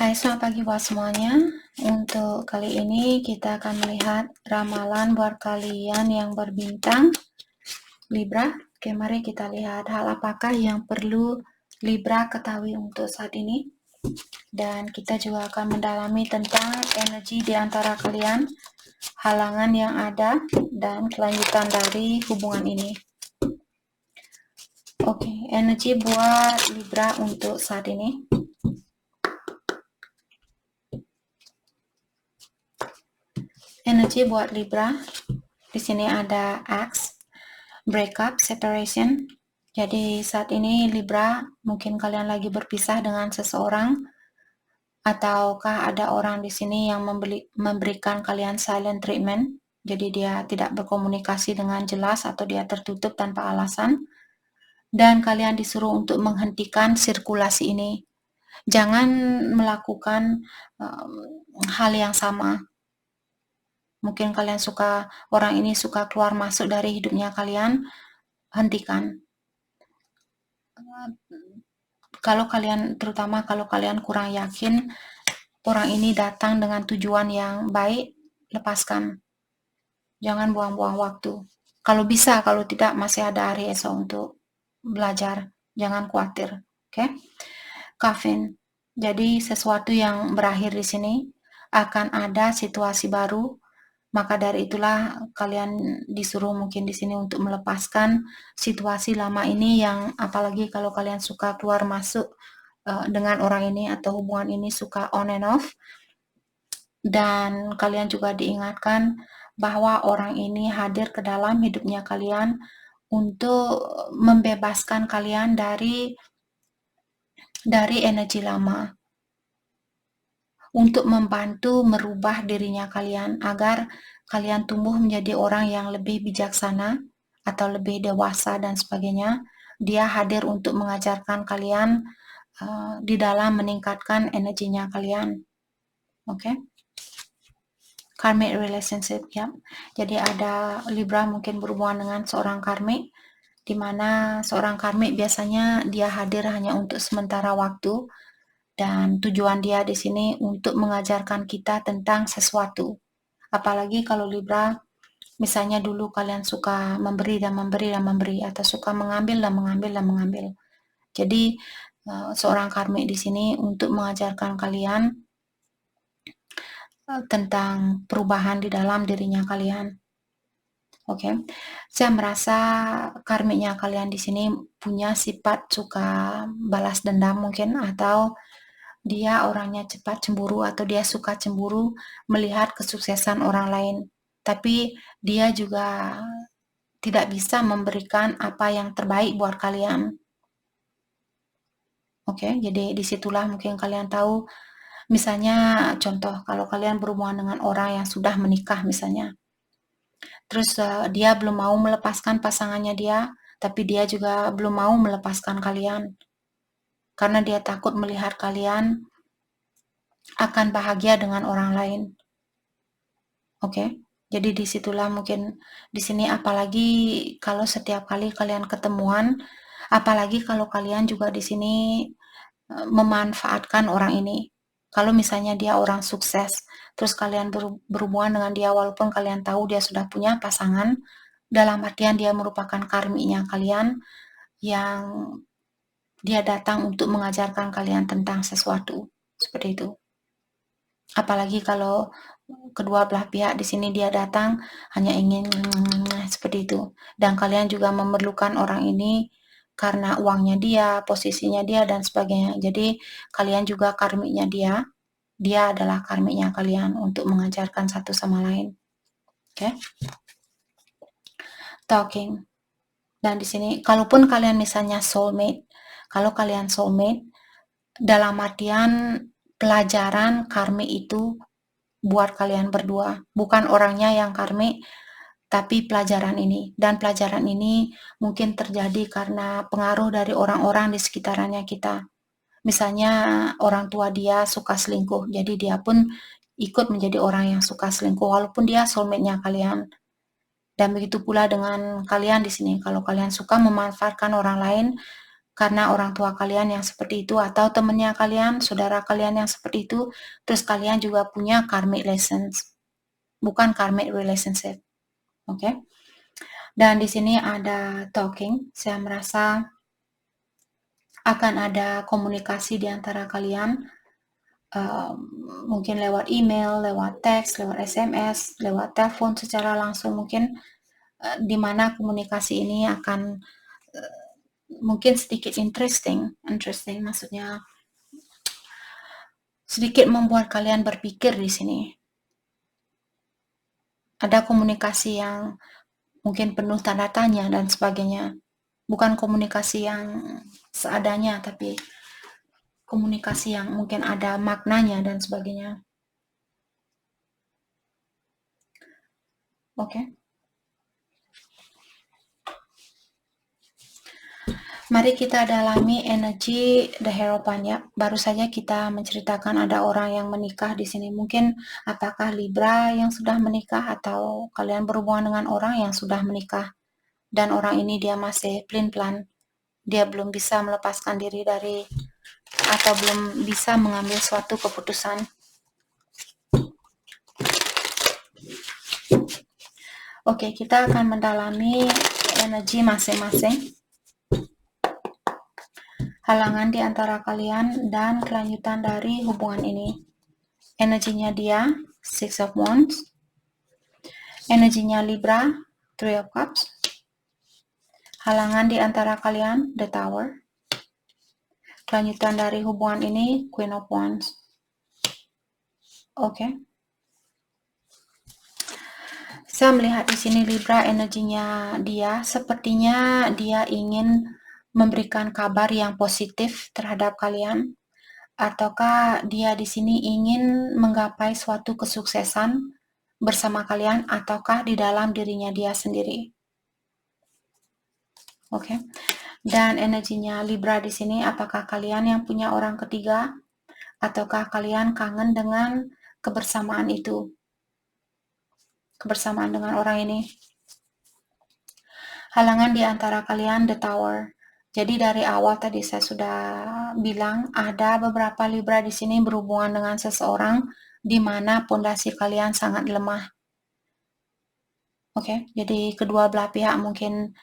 Hai, selamat pagi buat semuanya. Untuk kali ini kita akan melihat ramalan buat kalian yang berbintang Libra. Oke, mari kita lihat hal apakah yang perlu Libra ketahui untuk saat ini. Dan kita juga akan mendalami tentang energi di antara kalian, halangan yang ada, dan kelanjutan dari hubungan ini. Oke, energi buat Libra untuk saat ini. Energi buat Libra, di sini ada X, breakup, separation. Jadi saat ini Libra, mungkin kalian lagi berpisah dengan seseorang, ataukah ada orang di sini yang memberikan kalian silent treatment. Jadi dia tidak berkomunikasi dengan jelas atau dia tertutup tanpa alasan. Dan kalian disuruh untuk menghentikan sirkulasi ini. Jangan melakukan hal yang sama. Mungkin kalian orang ini suka keluar masuk dari hidupnya kalian, hentikan. Terutama kalau kalian kurang yakin orang ini datang dengan tujuan yang baik, lepaskan. Jangan buang-buang waktu. Kalau bisa, kalau tidak masih ada hari esok untuk belajar. Jangan khawatir, oke? Kafein. Jadi sesuatu yang berakhir di sini, akan ada situasi baru. Maka dari itulah kalian disuruh mungkin di sini untuk melepaskan situasi lama ini, yang apalagi kalau kalian suka keluar masuk dengan orang ini atau hubungan ini suka on and off. Dan kalian juga diingatkan bahwa orang ini hadir ke dalam hidupnya kalian untuk membebaskan kalian dari energi lama, untuk membantu merubah dirinya kalian agar kalian tumbuh menjadi orang yang lebih bijaksana atau lebih dewasa dan sebagainya. Dia hadir untuk mengajarkan kalian di dalam meningkatkan energinya kalian. Oke? Karmic relationship, ya. Jadi ada Libra mungkin berhubungan dengan seorang karmik, di mana seorang karmik biasanya dia hadir hanya untuk sementara waktu, dan tujuan dia di sini untuk mengajarkan kita tentang sesuatu. Apalagi kalau Libra, misalnya dulu kalian suka memberi dan memberi dan memberi, atau suka mengambil dan mengambil dan mengambil. Jadi seorang karmik di sini untuk mengajarkan kalian tentang perubahan di dalam dirinya kalian. Oke, saya merasa karmiknya kalian di sini punya sifat suka balas dendam mungkin, atau dia orangnya cepat cemburu, atau dia suka cemburu melihat kesuksesan orang lain. Tapi dia juga tidak bisa memberikan apa yang terbaik buat kalian. Oke, jadi disitulah mungkin kalian tahu, misalnya contoh, kalau kalian berhubungan dengan orang yang sudah menikah misalnya, terus dia belum mau melepaskan pasangannya dia, tapi dia juga belum mau melepaskan kalian, karena dia takut melihat kalian akan bahagia dengan orang lain. Oke, jadi disitulah mungkin di sini, apalagi kalau setiap kali kalian ketemuan, apalagi kalau kalian juga di sini memanfaatkan orang ini. Kalau misalnya dia orang sukses, terus kalian berhubungan dengan dia walaupun kalian tahu dia sudah punya pasangan, dalam artian dia merupakan karmiknya kalian yang dia datang untuk mengajarkan kalian tentang sesuatu, seperti itu. Apalagi kalau kedua belah pihak di sini dia datang hanya ingin seperti itu, dan kalian juga memerlukan orang ini karena uangnya dia, posisinya dia, dan sebagainya. Jadi kalian juga karmiknya dia adalah karmiknya kalian untuk mengajarkan satu sama lain. Oke? Talking. Dan di sini, kalaupun kalian misalnya soulmate, kalau kalian soulmate, dalam artian pelajaran karmik itu buat kalian berdua, bukan orangnya yang karmik, tapi pelajaran ini. Dan pelajaran ini mungkin terjadi karena pengaruh dari orang-orang di sekitarannya kita. Misalnya orang tua dia suka selingkuh, jadi dia pun ikut menjadi orang yang suka selingkuh walaupun dia soulmate-nya kalian. Dan begitu pula dengan kalian di sini. Kalau kalian suka memanfaatkan orang lain, karena orang tua kalian yang seperti itu, atau temannya kalian, saudara kalian yang seperti itu, terus kalian juga punya karmic lessons, bukan karmic relationship. Oke. Dan di sini ada talking, saya merasa akan ada komunikasi di antara kalian, mungkin lewat email, lewat teks, lewat SMS, lewat telepon secara langsung, mungkin di mana komunikasi ini akan mungkin sedikit interesting maksudnya sedikit membuat kalian berpikir di sini. Ada komunikasi yang mungkin penuh tanda tanya dan sebagainya. Bukan komunikasi yang seadanya, tapi komunikasi yang mungkin ada maknanya dan sebagainya. Oke. Mari kita dalami energi The Hierophant ya. Baru saja kita menceritakan ada orang yang menikah di sini. Mungkin apakah Libra yang sudah menikah atau kalian berhubungan dengan orang yang sudah menikah. Dan orang ini dia masih plan. Dia belum bisa melepaskan diri dari atau belum bisa mengambil suatu keputusan. Oke, kita akan mendalami energi masing-masing. Halangan di antara kalian dan kelanjutan dari hubungan ini. Energinya dia, Six of Wands. Energinya Libra, Three of Cups. Halangan di antara kalian, The Tower. Kelanjutan dari hubungan ini, Queen of Wands. Oke. Saya melihat di sini Libra, energinya dia, sepertinya dia ingin memberikan kabar yang positif terhadap kalian, ataukah dia di sini ingin menggapai suatu kesuksesan bersama kalian, ataukah di dalam dirinya dia sendiri. Oke. Dan energinya Libra di sini, apakah kalian yang punya orang ketiga, ataukah kalian kangen dengan kebersamaan itu, kebersamaan dengan orang ini. Halangan di antara kalian, The Tower. Jadi dari awal tadi saya sudah bilang ada beberapa Libra di sini berhubungan dengan seseorang di mana pondasi kalian sangat lemah. Oke, jadi kedua belah pihak mungkin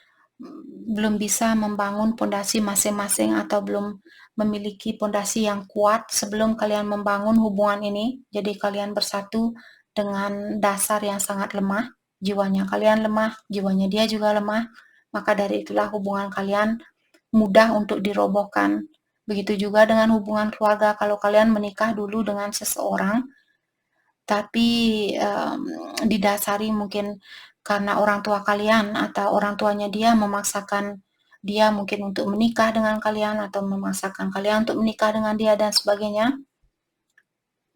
belum bisa membangun pondasi masing-masing atau belum memiliki pondasi yang kuat sebelum kalian membangun hubungan ini. Jadi kalian bersatu dengan dasar yang sangat lemah. Jiwanya kalian lemah, jiwanya dia juga lemah. Maka dari itulah hubungan kalian mudah untuk dirobohkan. Begitu juga dengan hubungan keluarga. Kalau kalian menikah dulu dengan seseorang, tapi didasari mungkin karena orang tua kalian atau orang tuanya dia memaksakan dia mungkin untuk menikah dengan kalian atau memaksakan kalian untuk menikah dengan dia dan sebagainya.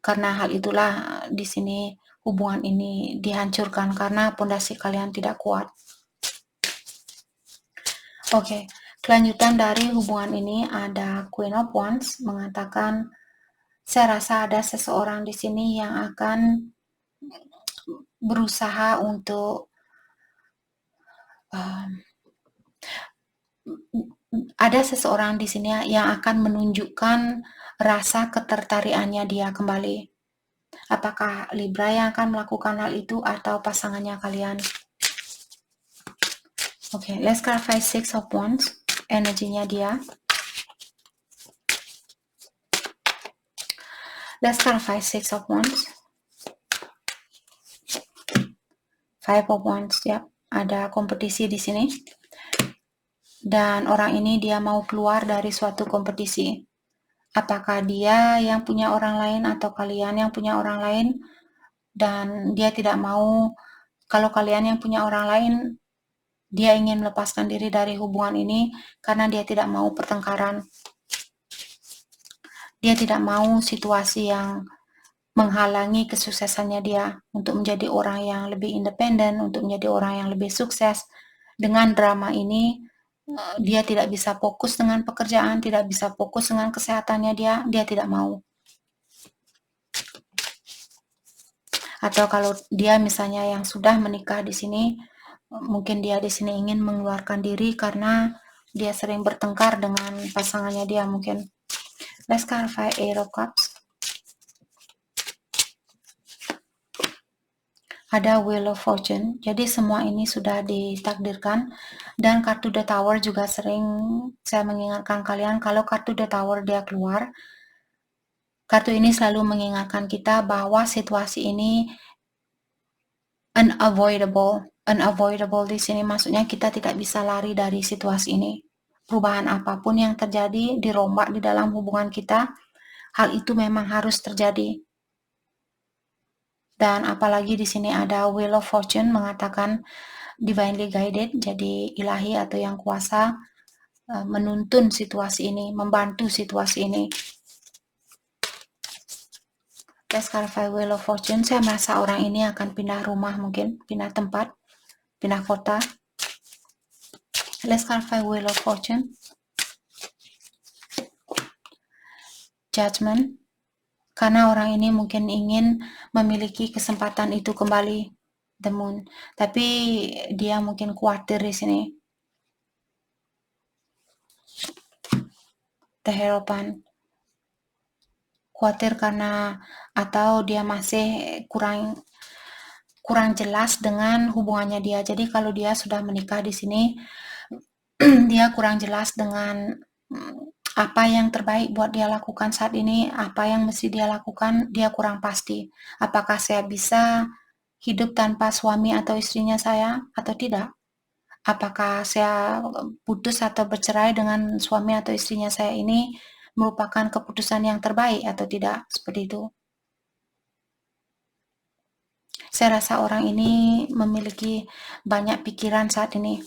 Karena hal itulah di sini hubungan ini dihancurkan karena pondasi kalian tidak kuat. Oke, kelanjutan dari hubungan ini ada Queen of Wands mengatakan, saya rasa ada seseorang di sini yang akan berusaha untuk ada seseorang di sini yang akan menunjukkan rasa ketertarikannya dia kembali. Apakah Libra yang akan melakukan hal itu atau pasangannya kalian? Oke, let's clarify Six of Wands. Energinya dia. Let's clarify Six of Wands. Five of Wands, ya. Ada kompetisi di sini. Dan orang ini dia mau keluar dari suatu kompetisi. Apakah dia yang punya orang lain atau kalian yang punya orang lain, dan dia tidak mau, kalau kalian yang punya orang lain, dia ingin melepaskan diri dari hubungan ini karena dia tidak mau pertengkaran. Dia tidak mau situasi yang menghalangi kesuksesannya dia untuk menjadi orang yang lebih independen, untuk menjadi orang yang lebih sukses. Dengan drama ini, dia tidak bisa fokus dengan pekerjaan, tidak bisa fokus dengan kesehatannya dia tidak mau. Atau kalau dia misalnya yang sudah menikah di sini, mungkin dia di sini ingin mengeluarkan diri karena dia sering bertengkar dengan pasangannya dia mungkin. Let's clarify Eight of Cups. Ada Wheel of Fortune, jadi semua ini sudah ditakdirkan. Dan kartu The Tower juga sering saya mengingatkan kalian, kalau kartu The Tower dia keluar, kartu ini selalu mengingatkan kita bahwa situasi ini unavoidable di sini maksudnya kita tidak bisa lari dari situasi ini. Perubahan apapun yang terjadi, dirombak di dalam hubungan kita, hal itu memang harus terjadi. Dan apalagi di sini ada Wheel of Fortune mengatakan divinely guided, jadi ilahi atau yang kuasa menuntun situasi ini, membantu situasi ini. Let's clarify Wheel of Fortune. Saya merasa orang ini akan pindah rumah mungkin, pindah tempat, pindah kota. Let's clarify Wheel of Fortune. Judgment. Karena orang ini mungkin ingin memiliki kesempatan itu kembali, the moon. Tapi dia mungkin khawatir di sini. The Hierophant. Khawatir karena atau dia masih kurang jelas dengan hubungannya dia. Jadi kalau dia sudah menikah di sini, dia kurang jelas dengan apa yang terbaik buat dia lakukan saat ini, apa yang mesti dia lakukan, dia kurang pasti. Apakah saya bisa hidup tanpa suami atau istrinya saya atau tidak? Apakah saya putus atau bercerai dengan suami atau istrinya saya ini merupakan keputusan yang terbaik atau tidak? Seperti itu. Saya rasa orang ini memiliki banyak pikiran saat ini.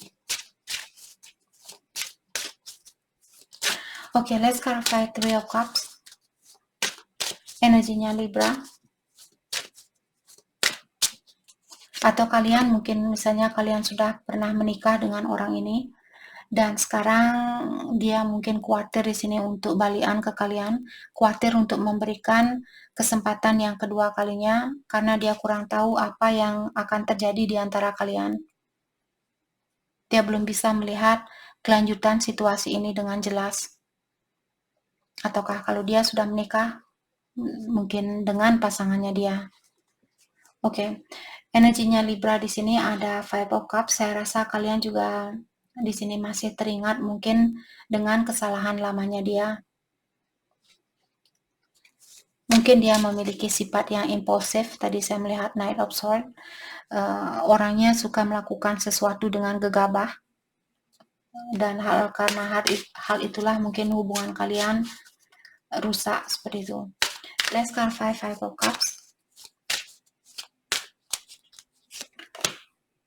Okay, let's clarify Three of Cups. Energinya Libra. Atau kalian mungkin misalnya kalian sudah pernah menikah dengan orang ini dan sekarang dia mungkin khawatir di sini untuk balikan ke kalian, khawatir untuk memberikan kesempatan yang kedua kalinya karena dia kurang tahu apa yang akan terjadi di antara kalian. Dia belum bisa melihat kelanjutan situasi ini dengan jelas. Ataukah kalau dia sudah menikah, mungkin dengan pasangannya dia. Oke, energinya Libra di sini ada Five of Cups. Saya rasa kalian juga di sini masih teringat mungkin dengan kesalahan lamanya dia. Mungkin dia memiliki sifat yang impulsif. Tadi saya melihat Knight of Swords. Orangnya suka melakukan sesuatu dengan gegabah. Dan karena hal itulah mungkin hubungan kalian rusak seperti itu. Let's clarify Five of Cups.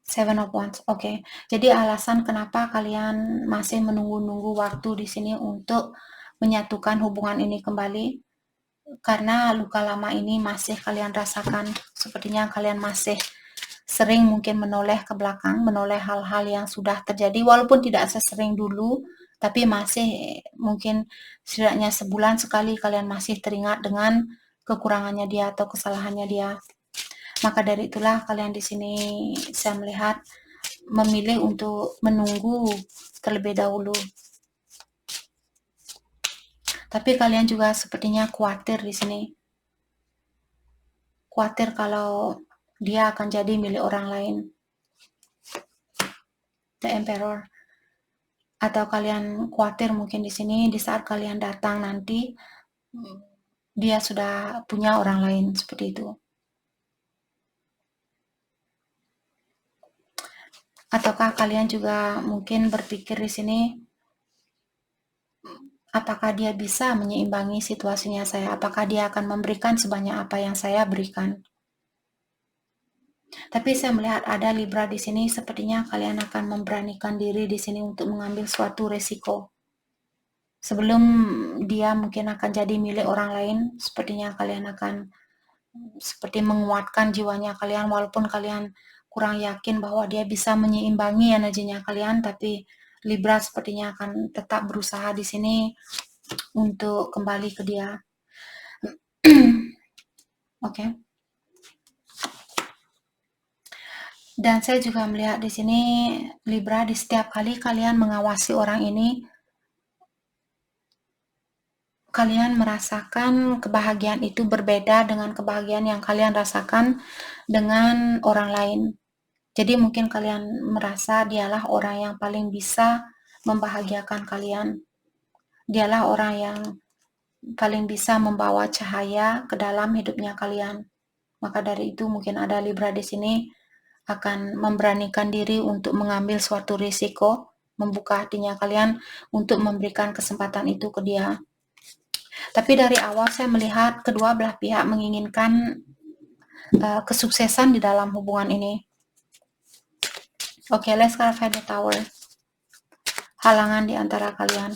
Seven of Wands. Oke. Jadi alasan kenapa kalian masih menunggu-nunggu waktu di sini untuk menyatukan hubungan ini kembali karena luka lama ini masih kalian rasakan. Sepertinya kalian masih sering mungkin menoleh ke belakang, menoleh hal-hal yang sudah terjadi walaupun tidak sesering dulu, tapi masih mungkin setidaknya sebulan sekali kalian masih teringat dengan kekurangannya dia atau kesalahannya dia. Maka dari itulah kalian di sini saya melihat memilih untuk menunggu terlebih dahulu. Tapi kalian juga sepertinya khawatir di sini. Khawatir kalau dia akan jadi milik orang lain. The Emperor. Atau kalian khawatir mungkin di sini di saat kalian datang nanti dia sudah punya orang lain seperti itu. Ataukah kalian juga mungkin berpikir di sini apakah dia bisa menyeimbangi situasinya saya? Apakah dia akan memberikan sebanyak apa yang saya berikan? Tapi saya melihat ada Libra di sini, sepertinya kalian akan memberanikan diri di sini untuk mengambil suatu resiko. Sebelum dia mungkin akan jadi milik orang lain, sepertinya kalian akan seperti menguatkan jiwanya kalian, walaupun kalian kurang yakin bahwa dia bisa menyeimbangi energinya kalian, tapi Libra sepertinya akan tetap berusaha di sini untuk kembali ke dia. Oke. Dan saya juga melihat di sini Libra, di setiap kali kalian mengawasi orang ini, kalian merasakan kebahagiaan itu berbeda dengan kebahagiaan yang kalian rasakan dengan orang lain. Jadi mungkin kalian merasa dialah orang yang paling bisa membahagiakan kalian. Dialah orang yang paling bisa membawa cahaya ke dalam hidupnya kalian. Maka dari itu mungkin ada Libra di sini akan memberanikan diri untuk mengambil suatu risiko, membuka hatinya kalian untuk memberikan kesempatan itu ke dia. Tapi dari awal saya melihat kedua belah pihak menginginkan kesuksesan di dalam hubungan ini. Oke, let's clarify the tower. Halangan di antara kalian.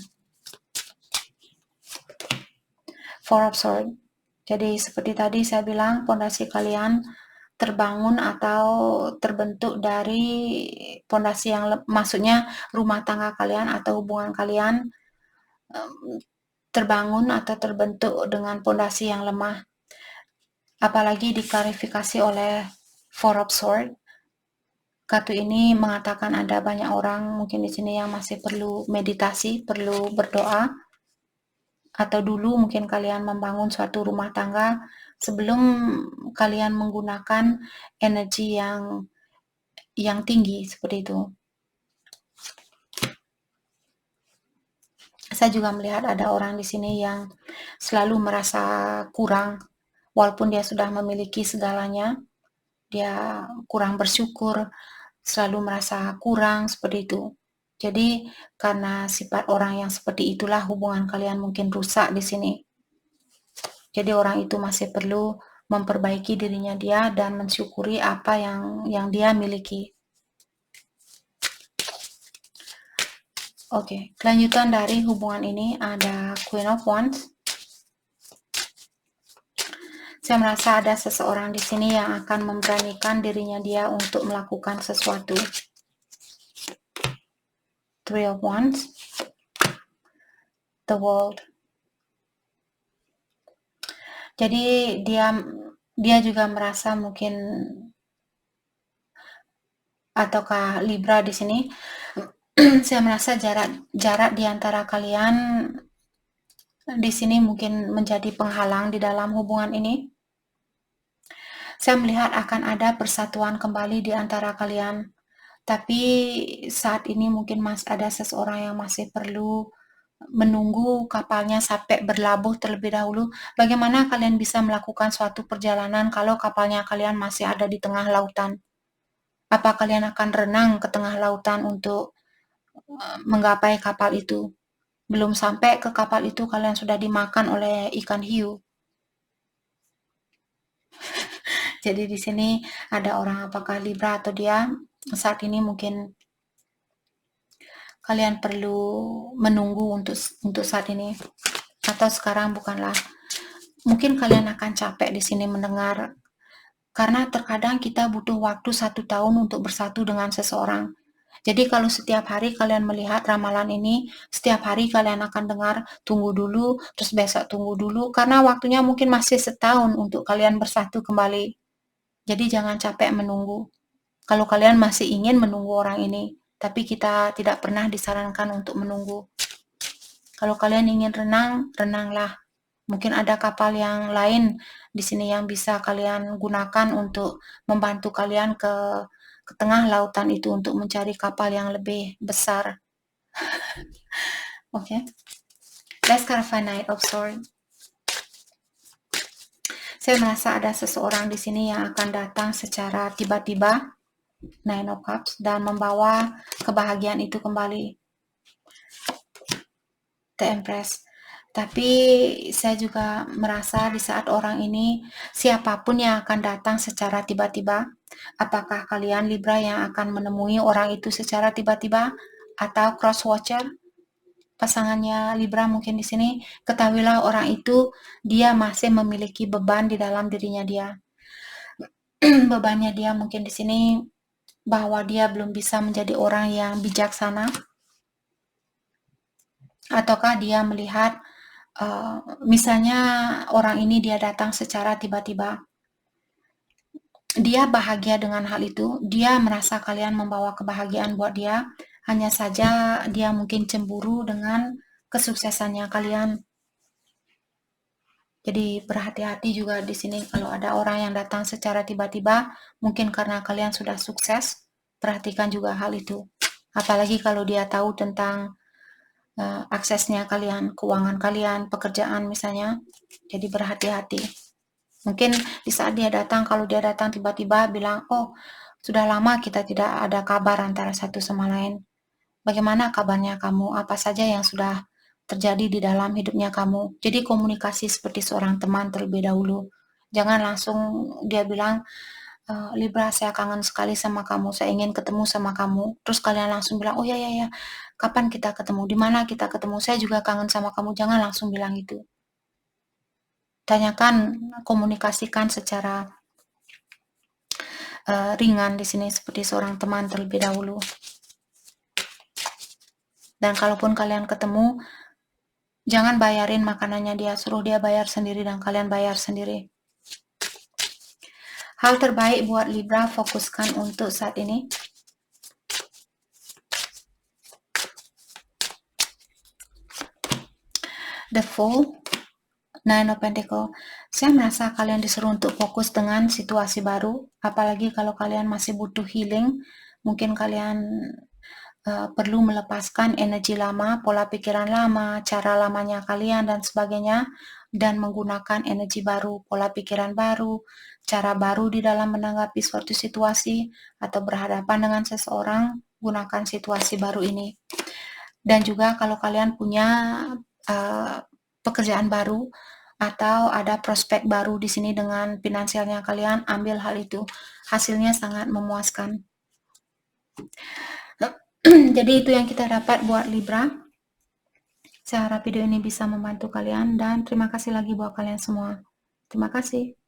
Four of Swords. Jadi seperti tadi saya bilang, pondasi kalian terbangun atau terbentuk dari pondasi yang maksudnya rumah tangga kalian atau hubungan kalian terbangun atau terbentuk dengan pondasi yang lemah. Apalagi diklarifikasi oleh Four of Swords. Kartu ini mengatakan ada banyak orang mungkin di sini yang masih perlu meditasi, perlu berdoa, atau dulu mungkin kalian membangun suatu rumah tangga sebelum kalian menggunakan energi yang tinggi seperti itu. Saya juga melihat ada orang di sini yang selalu merasa kurang, walaupun dia sudah memiliki segalanya, dia kurang bersyukur, selalu merasa kurang seperti itu. Jadi karena sifat orang yang seperti itulah hubungan kalian mungkin rusak di sini. Jadi orang itu masih perlu memperbaiki dirinya dia dan mensyukuri apa yang dia miliki. Oke, kelanjutan dari hubungan ini ada Queen of Wands. Saya merasa ada seseorang di sini yang akan memberanikan dirinya dia untuk melakukan sesuatu. Three of Wands, the World. Jadi dia juga merasa mungkin, ataukah Libra di sini, saya merasa jarak di antara kalian di sini mungkin menjadi penghalang di dalam hubungan ini. Saya melihat akan ada persatuan kembali di antara kalian. Tapi saat ini mungkin ada seseorang yang masih perlu menunggu kapalnya sampai berlabuh terlebih dahulu. Bagaimana kalian bisa melakukan suatu perjalanan kalau kapalnya kalian masih ada di tengah lautan? Apa kalian akan renang ke tengah lautan untuk menggapai kapal itu? Belum sampai ke kapal itu kalian sudah dimakan oleh ikan hiu. Jadi di sini ada orang, apakah Libra atau dia, saat ini mungkin kalian perlu menunggu untuk saat ini, atau sekarang bukanlah. Mungkin kalian akan capek di sini mendengar, karena terkadang kita butuh waktu 1 tahun untuk bersatu dengan seseorang. Jadi kalau setiap hari kalian melihat ramalan ini, setiap hari kalian akan dengar tunggu dulu, terus besok tunggu dulu, karena waktunya mungkin masih setahun untuk kalian bersatu kembali. Jadi jangan capek menunggu. Kalau kalian masih ingin menunggu orang ini, tapi kita tidak pernah disarankan untuk menunggu. Kalau kalian ingin renang, renanglah. Mungkin ada kapal yang lain di sini yang bisa kalian gunakan untuk membantu kalian ke tengah lautan itu untuk mencari kapal yang lebih besar. Oke. Let's clarify Knight of Swords. Saya merasa ada seseorang di sini yang akan datang secara tiba-tiba, Nine of Cups, dan membawa kebahagiaan itu kembali. The Empress. Tapi saya juga merasa di saat orang ini, siapapun yang akan datang secara tiba-tiba, apakah kalian Libra yang akan menemui orang itu secara tiba-tiba, atau cross-watcher, pasangannya Libra mungkin di sini, ketahuilah orang itu, dia masih memiliki beban di dalam dirinya dia. Bebannya dia mungkin di sini, bahwa dia belum bisa menjadi orang yang bijaksana, ataukah dia melihat misalnya orang ini dia datang secara tiba-tiba, dia bahagia dengan hal itu, dia merasa kalian membawa kebahagiaan buat dia, hanya saja dia mungkin cemburu dengan kesuksesannya kalian. Jadi berhati-hati juga di sini kalau ada orang yang datang secara tiba-tiba, mungkin karena kalian sudah sukses, perhatikan juga hal itu. Apalagi kalau dia tahu tentang aksesnya kalian, keuangan kalian, pekerjaan misalnya. Jadi berhati-hati. Mungkin di saat dia datang, kalau dia datang tiba-tiba bilang, oh sudah lama kita tidak ada kabar antara satu sama lain. Bagaimana kabarnya kamu? Apa saja yang sudah terjadi di dalam hidupnya kamu? Jadi komunikasi seperti seorang teman terlebih dahulu. Jangan langsung dia bilang, Libra saya kangen sekali sama kamu, saya ingin ketemu sama kamu. Terus kalian langsung bilang, oh ya ya ya, kapan kita ketemu? Di mana kita ketemu? Saya juga kangen sama kamu. Jangan langsung bilang itu. Tanyakan, komunikasikan secara ringan di sini seperti seorang teman terlebih dahulu. Dan kalaupun kalian ketemu, jangan bayarin makanannya dia, suruh dia bayar sendiri dan kalian bayar sendiri. Hal terbaik buat Libra, fokuskan untuk saat ini. The Fool, Nine of Pentacles. Saya merasa kalian disuruh untuk fokus dengan situasi baru, apalagi kalau kalian masih butuh healing. Mungkin kalian perlu melepaskan energi lama, pola pikiran lama, cara lamanya kalian dan sebagainya, dan menggunakan energi baru, pola pikiran baru, cara baru di dalam menanggapi suatu situasi atau berhadapan dengan seseorang, gunakan situasi baru ini. Dan juga kalau kalian punya pekerjaan baru atau ada prospek baru di sini dengan finansialnya kalian, ambil hal itu. Hasilnya sangat memuaskan. Jadi itu yang kita dapat buat Libra. Saya harap video ini bisa membantu kalian dan terima kasih lagi buat kalian semua. Terima kasih.